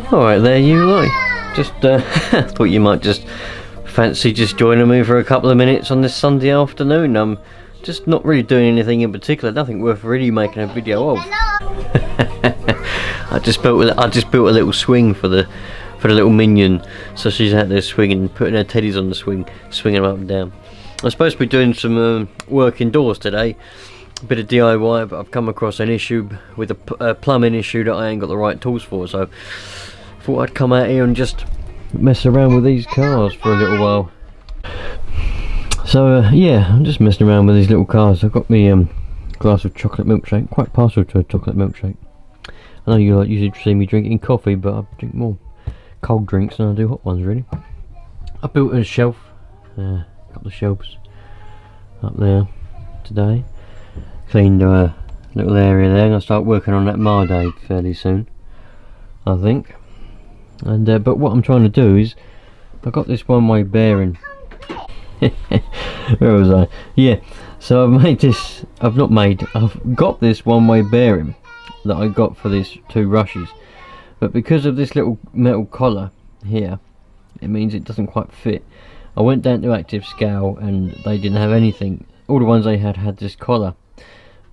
Alright there you lot. Just thought you might just fancy just joining me for a couple of minutes on this Sunday afternoon. I'm just not really doing anything in particular, nothing worth really making a video of. I just built a little swing for the little minion, so she's out there swinging, putting her teddies on the swing, swinging them up and down. I'm supposed to be doing some work indoors today, a bit of DIY, but I've come across an issue with a plumbing issue that I ain't got the right tools for, so thought I'd come out here and just mess around with these cars for a little while. So yeah, I'm just messing around with these little cars. I've got me glass of chocolate milkshake, quite partial to a chocolate milkshake. I know you usually see me drinking coffee, but I drink more cold drinks than I do hot ones really. I built a shelf, a couple of shelves up there today. Cleaned a little area there. I'm going to start working on that Marday fairly soon, I think. And but what I'm trying to do is, I've got this one-way bearing. Where was I? Yeah, so I've got this one-way bearing that I got for these two rushes, but because of this little metal collar here, it means it doesn't quite fit. I went down to Active Scale and they didn't have anything. All the ones they had this collar,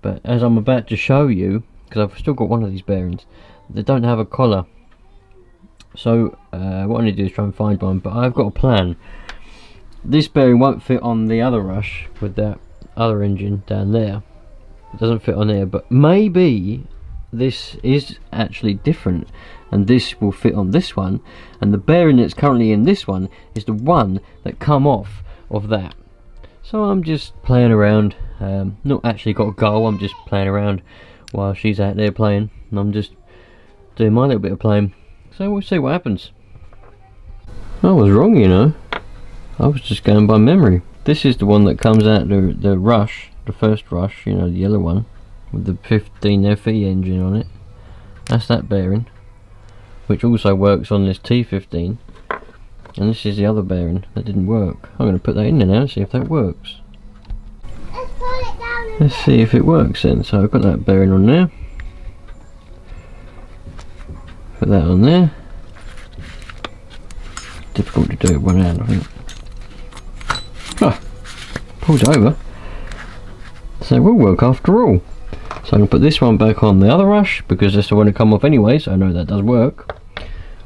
but as I'm about to show you, because I've still got one of these bearings, they don't have a collar. So what I need to do is try and find one, but I've got a plan. This bearing won't fit on the other rush with that other engine down there. It doesn't fit on there, but maybe this is actually different and this will fit on this one, and the bearing that's currently in this one is the one that come off of that. So I'm just playing around, not actually got a goal, I'm just playing around while she's out there playing, and I'm just doing my little bit of playing. So we'll see what happens. I was wrong, you know. I was just going by memory. This is the one that comes out the rush, the first rush, you know, the yellow one with the 15 FE engine on it. That's that bearing, which also works on this T15. And this is the other bearing that didn't work. I'm going to put that in there now and see if that works. Let's see if it works then. So I've got that bearing on there. Put that on there. Difficult to do it one hand, I think. Ah, pulled it over. So it will work after all. So I'm going to put this one back on the other rush because this will want to come off anyway, so I know that does work.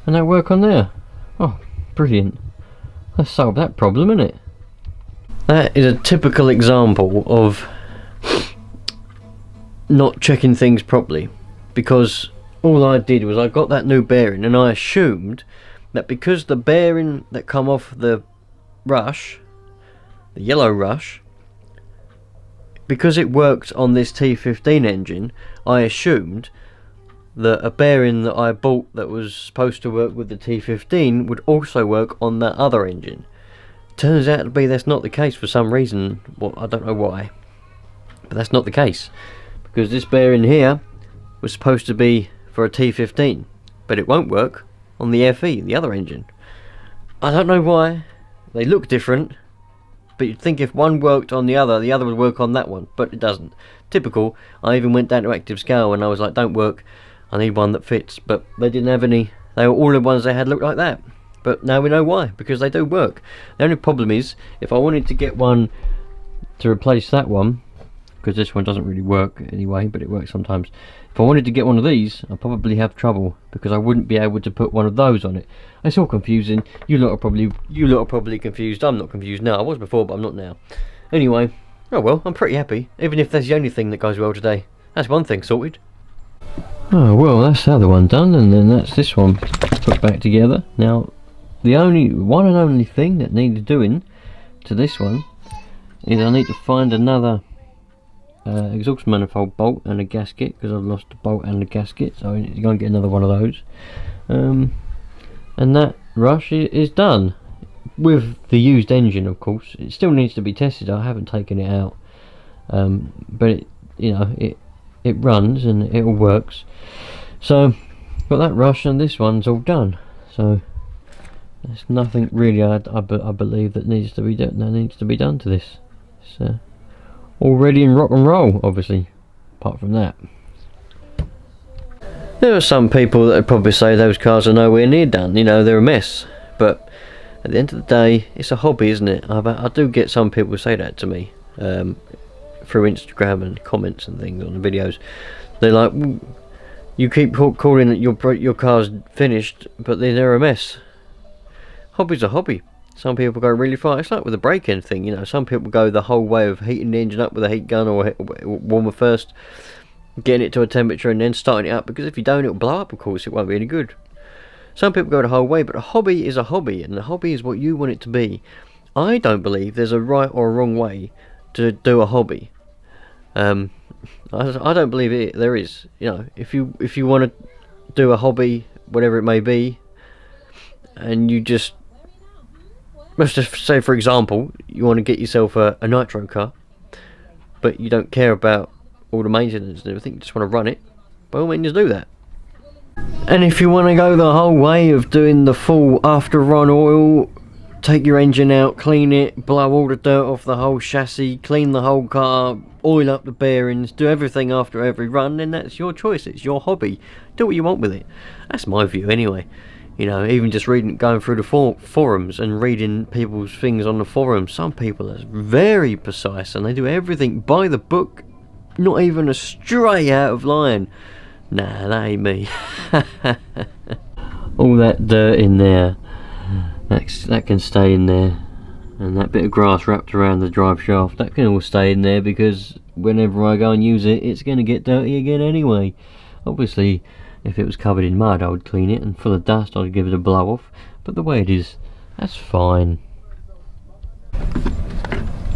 And that'll work on there. Oh, brilliant. Let's solve that problem, isn't it? That is a typical example of not checking things properly, because all I did was I got that new bearing and I assumed that because the bearing that come off the rush, the yellow rush, because it worked on this T15 engine, I assumed that a bearing that I bought that was supposed to work with the T15 would also work on that other engine. Turns out to be that's not the case for some reason. Well, I don't know why, but that's not the case, because this bearing here was supposed to be for a T15, but it won't work on the FE, the other engine. I don't know why. They look different, but you'd think if one worked on the other would work on that one, but it doesn't. Typical. I even went down to Active Scale and I was like, don't work, I need one that fits, but they didn't have any. They were all the ones they had looked like that, but now we know why, because they do work. The only problem is, if I wanted to get one to replace that one, because this one doesn't really work anyway, but it works sometimes. If I wanted to get one of these, I'd probably have trouble, because I wouldn't be able to put one of those on it. It's all confusing. You lot are probably confused. I'm not confused now. I was before, but I'm not now. Anyway, oh well, I'm pretty happy. Even if that's the only thing that goes well today. That's one thing sorted. Oh well, that's the other one done, and then that's this one put back together. Now, the one and only thing that needs doing to this one is I need to find another exhaust manifold bolt and a gasket, because I've lost the bolt and the gasket, so I need to go and get another one of those. And that rush is done with the used engine, of course. It still needs to be tested. I haven't taken it out, but it, you know, it runs and it all works. So got that rush, and this one's all done. So there's nothing really I believe that needs to be done to this. It's all ready and rock and roll, obviously, apart from that. There are some people that would probably say those cars are nowhere near done, you know, they're a mess, but at the end of the day, it's a hobby, isn't it? I do get some people say that to me, through Instagram and comments and things on the videos. They're like, you keep calling it your car's finished, but then they're a mess. Hobby's a hobby. Some people go really far. It's like with the break-in thing, you know. Some people go the whole way of heating the engine up with a heat gun or warmer first, getting it to a temperature and then starting it up, because if you don't, it'll blow up. Of course, it won't be any good. Some people go the whole way, but a hobby is a hobby, and a hobby is what you want it to be. I don't believe there's a right or a wrong way to do a hobby. I don't believe there is. You know, if you want to do a hobby, whatever it may be, and you just, let's just say for example, you want to get yourself a Nitro car, but you don't care about all the maintenance and everything, you just want to run it, by all means do that. And if you want to go the whole way of doing the full after run oil, take your engine out, clean it, blow all the dirt off the whole chassis, clean the whole car, oil up the bearings, do everything after every run, then that's your choice, it's your hobby. Do what you want with it. That's my view anyway. You know, even just going through the forums and reading people's things on the forums, some people are very precise and they do everything by the book, not even a stray out of line. Nah, that ain't me. All that dirt in there, that can stay in there, and that bit of grass wrapped around the drive shaft, that can all stay in there, because whenever I go and use it, it's going to get dirty again anyway. Obviously, if it was covered in mud, I would clean it, and full of dust, I'd give it a blow off, but the way it is, that's fine.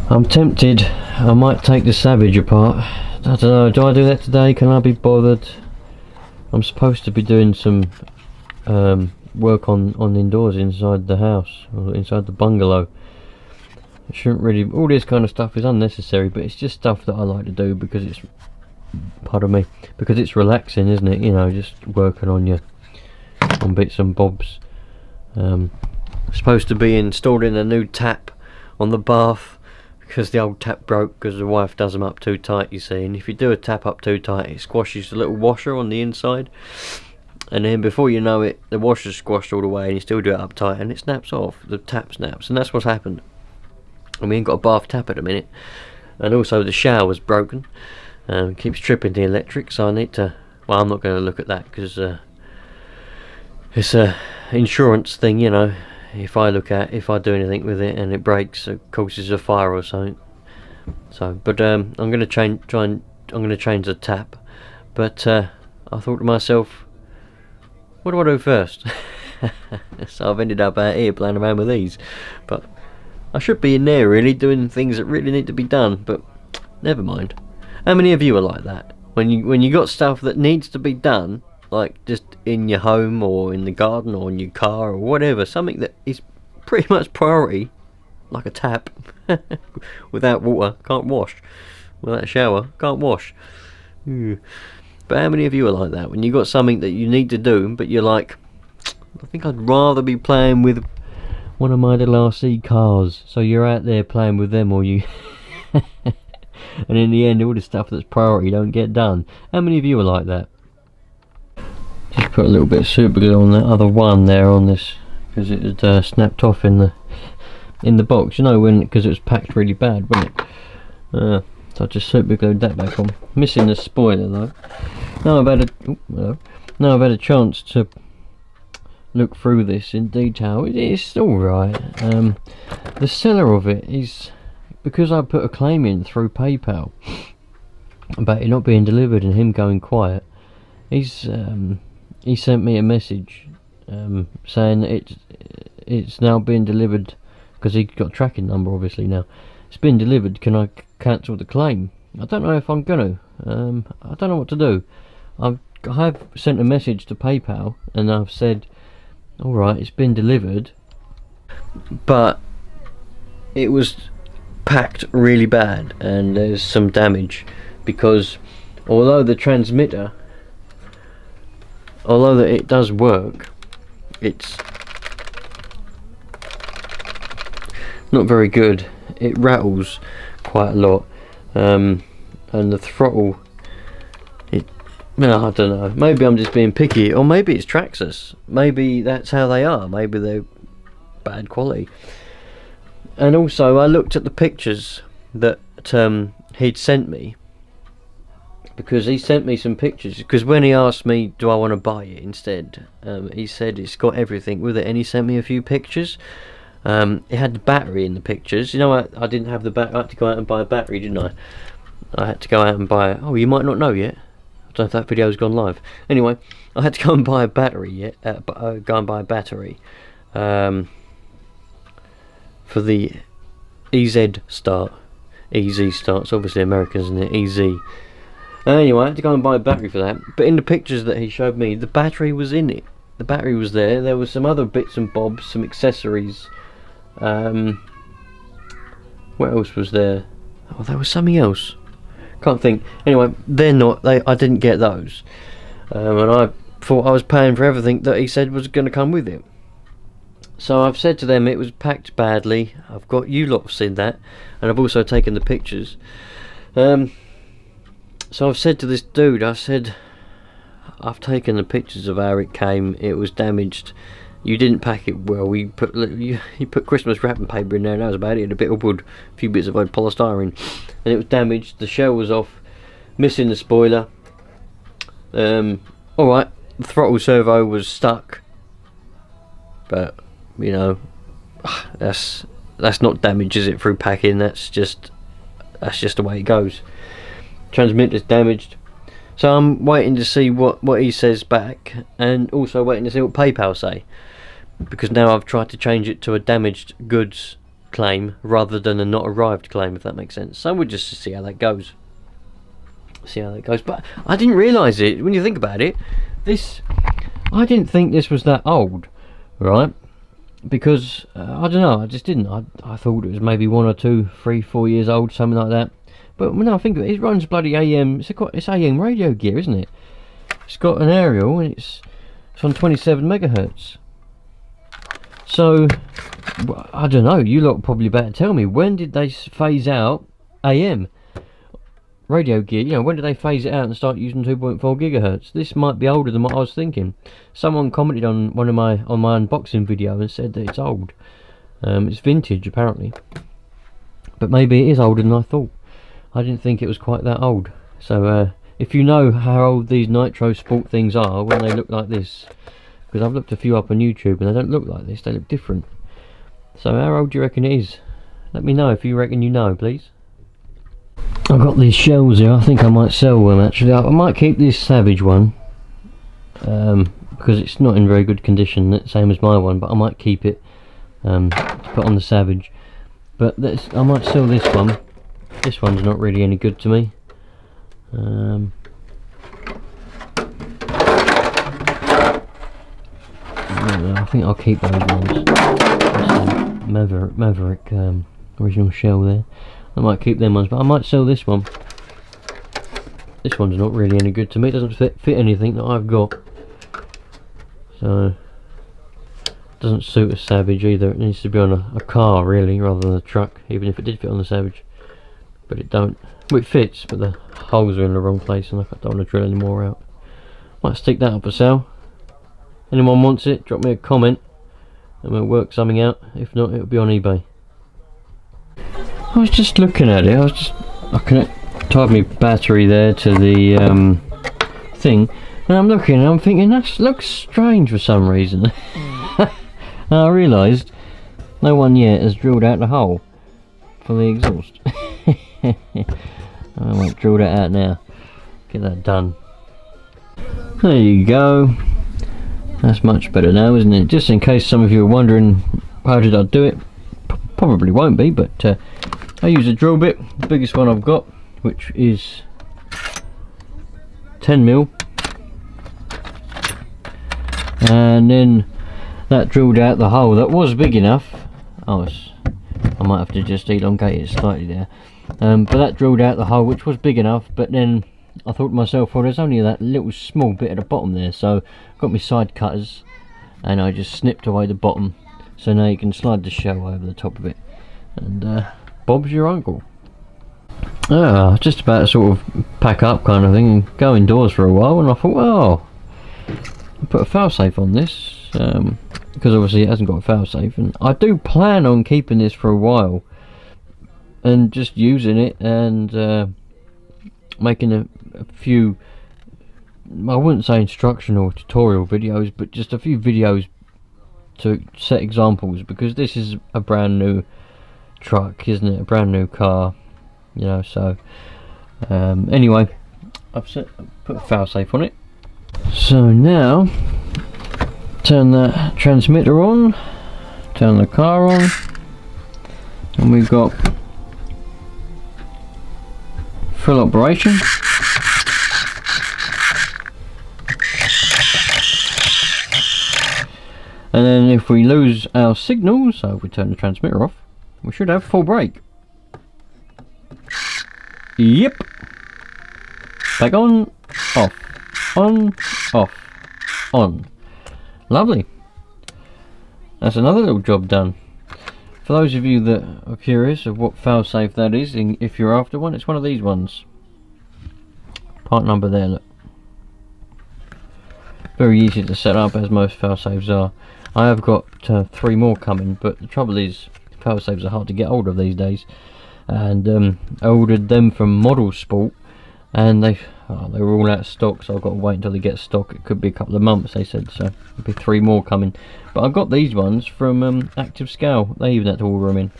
I'm tempted, I might take the Savage apart. I don't know, do I do that today? Can I be bothered? I'm supposed to be doing some work on indoors inside the house, or inside the bungalow. I shouldn't really, all this kind of stuff is unnecessary, but it's just stuff that I like to do because it's, pardon me, because it's relaxing, isn't it? You know, just working on bits and bobs. Supposed to be installing a new tap on the bath, because the old tap broke because the wife does them up too tight, you see, and if you do a tap up too tight, it squashes the little washer on the inside, and then before you know it, the washer's squashed all the way and you still do it up tight and it snaps off, the tap snaps, and that's what's happened. And we ain't got a bath tap at the minute, and also the shower's broken, keeps tripping the electric, so I need to, well, I'm not going to look at that because it's a insurance thing, you know. If I do anything with it and it breaks, it causes a fire or something. So, but I'm going to change the tap. But I thought to myself, what do I do first? So I've ended up out here playing around with these. But I should be in there really doing things that really need to be done. But never mind. How many of you are like that? When you got stuff that needs to be done, like just in your home or in the garden or in your car or whatever, something that is pretty much priority, like a tap, without water, can't wash, without a shower, can't wash. But how many of you are like that? When you got something that you need to do, but you're like, I think I'd rather be playing with one of my little RC cars, so you're out there playing with them, or you and in the end all the stuff that's priority don't get done. How many of you are like that? Just put a little bit of super glue on that other one there on this, because it had snapped off in the box, you know, because it was packed really bad, wasn't it? So I just super glued that back on. Missing the spoiler though. Now I've had a chance to look through this in detail. It's all right. The seller of it is, because I put a claim in through PayPal about it not being delivered and him going quiet. He sent me a message saying that it's now been delivered, because he got a tracking number obviously now. It's been delivered, can I cancel the claim? I don't know if I'm gonna. I don't know what to do. I have sent a message to PayPal and I've said, alright, it's been delivered, but it was packed really bad and there's some damage, because although the transmitter, although that it does work, it's not very good. It rattles quite a lot, and the throttle, No, I don't know. Maybe I'm just being picky, or maybe it's Traxxas. Maybe that's how they are. Maybe they're bad quality. And also, I looked at the pictures that he'd sent me, because he sent me some pictures. Because when he asked me, do I want to buy it instead, he said it's got everything with it, and he sent me a few pictures. It had the battery in the pictures. You know, I didn't have the battery. I had to go out and buy a battery, didn't I? I had to go out and buy. Oh, you might not know yet. I don't know if that video's gone live. Anyway, I had to go and buy a battery yet. Go and buy a battery for the EZ start. EZ starts, obviously American, isn't it? EZ. Anyway, I had to go and buy a battery for that. But in the pictures that he showed me, the battery was in it. The battery was there. There was some other bits and bobs, some accessories. What else was there? Oh, there was something else. Can't think. Anyway, they're not. I didn't get those, and I thought I was paying for everything that he said was going to come with it. So I've said to them it was packed badly. I've got you lot seen that, and I've also taken the pictures. So I've said to this dude, I said, I've taken the pictures of how it came. It was damaged. You didn't pack it well. You put Christmas wrapping paper in there, and that was about it. And a bit of wood, a few bits of old polystyrene, and it was damaged. The shell was off, missing the spoiler. All right, the throttle servo was stuck, but you know, that's not damage, is it? Through packing, that's just the way it goes. Transmitter's damaged. So I'm waiting to see what he says back, and also waiting to see what PayPal say, because now I've tried to change it to a damaged goods claim rather than a not arrived claim, if that makes sense. So we'll just see how that goes. But I didn't realise it. When you think about it, I didn't think this was that old, right? Because I don't know, I just didn't. I thought it was maybe 1 or 2, 3, 4 years old, something like that. But when I think of it, it runs bloody AM. It's AM radio gear, isn't it? It's got an aerial, and it's on 27 megahertz. So I don't know. You lot probably better tell me, when did they phase out AM radio gear? You know, when did they phase it out and start using 2.4 gigahertz? This might be older than what I was thinking. Someone commented on my unboxing video and said that it's old. It's vintage apparently, but maybe it is older than I thought. I didn't think it was quite that old. So if you know how old these Nitro sport things are when they look like this, because I've looked a few up on YouTube and they don't look like this, they look different. So how old do you reckon it is? Let me know if you reckon you know, please. I've got these shells here. I think I might sell them actually. I might keep this Savage one, because it's not in very good condition, same as my one, but I might keep it to put on the Savage. But I might sell this one. This one's not really any good to me. I think I'll keep those ones. Maverick original shell there. I might keep them ones, but I might sell this one. This one's not really any good to me. It doesn't fit anything that I've got. So it doesn't suit a Savage either. It needs to be on a car really, rather than a truck, even if it did fit on the Savage. But it don't. Well, it fits, but the holes are in the wrong place, and I don't want to drill any more out. Might stick that up for sale. Anyone wants it, drop me a comment and we'll work something out. If not, it'll be on eBay. I was just looking at it. I tied my battery there to the thing, and I'm looking and I'm thinking that looks strange for some reason. And I realised no one yet has drilled out the hole for the exhaust. I might drill that out now. Get that done. There you go. That's much better now, isn't it? Just in case some of you are wondering how did I do it, probably won't be, but I use a drill bit, the biggest one I've got, which is 10mm, and then that drilled out the hole that was big enough. I might have to just elongate it slightly there, but that drilled out the hole which was big enough. But then I thought to myself, well, there's only that little small bit at the bottom there, so I got my side cutters and I just snipped away the bottom, so now you can slide the shell over the top of it, and Bob's your uncle. Just about to sort of pack up kind of thing and go indoors for a while, and I thought, well, I'll put a failsafe on this, because obviously it hasn't got a failsafe, and I do plan on keeping this for a while and just using it and making a few, I wouldn't say instructional or tutorial videos, but just a few videos to set examples, because this is a brand new truck, isn't it? A brand new car, you know. So anyway, I've put a failsafe on it. So now turn that transmitter on, turn the car on, and we've got full operation. And then if we lose our signal, so if we turn the transmitter off, we should have full brake. Yep. Back on, off, on, off, on. Lovely. That's another little job done. For those of you that are curious of what failsafe that is, if you're after one, it's one of these ones. Part number there, look. Very easy to set up, as most failsafes are. I have got 3 more coming, but the trouble is failsafes are hard to get hold of these days, and I ordered them from Model Sport, and they were all out of stock, so I've got to wait until they get stock. It could be a couple of months, they said, so there'll be 3 more coming. But I got these ones from Active Scale. They even had to order them in.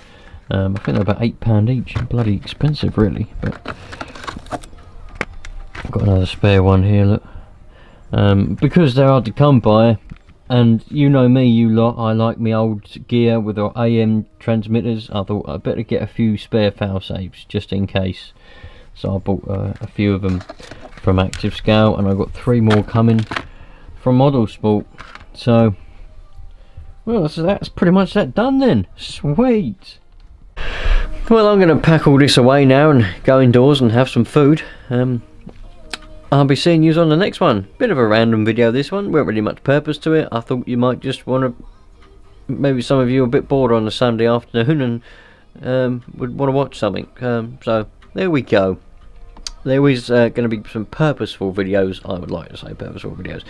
I think they're about £8 each. Bloody expensive, really. But I've got another spare one here, look. Because they're hard to come by, and you know me, you lot, I like my old gear with our AM transmitters. I thought I'd better get a few spare failsafes just in case. So I bought a few of them from Active Scale, and I've got 3 more coming from Model Sport. So, well, that's pretty much that done then. Sweet. Well, I'm going to pack all this away now and go indoors and have some food. I'll be seeing you on the next one. Bit of a random video, this one. Weren't really much purpose to it. I thought you might just want to, maybe some of you are a bit bored on a Sunday afternoon and would want to watch something. So there we go. There is going to be some purposeful videos. I would like to say purposeful videos.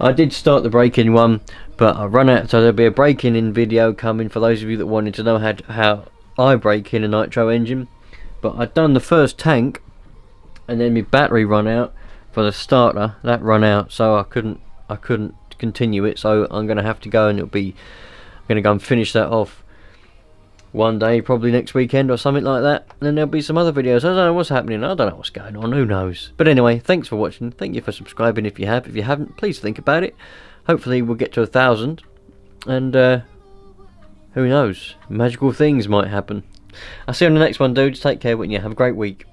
I did start the break-in one, but I run out, so there'll be a break-in video coming for those of you that wanted to know how I break in a Nitro engine. But I'd done the first tank, and then my battery run out for the starter. That run out, so I couldn't continue it. So I'm going to have to go, and I'm going to go and finish that off one day, probably next weekend or something like that. And then there'll be some other videos. I don't know what's happening. I don't know what's going on. Who knows? But anyway, thanks for watching. Thank you for subscribing if you have. If you haven't, please think about it. Hopefully we'll get to 1,000, and who knows? Magical things might happen. I'll see you on the next one, dudes. Take care, wouldn't you? Have a great week.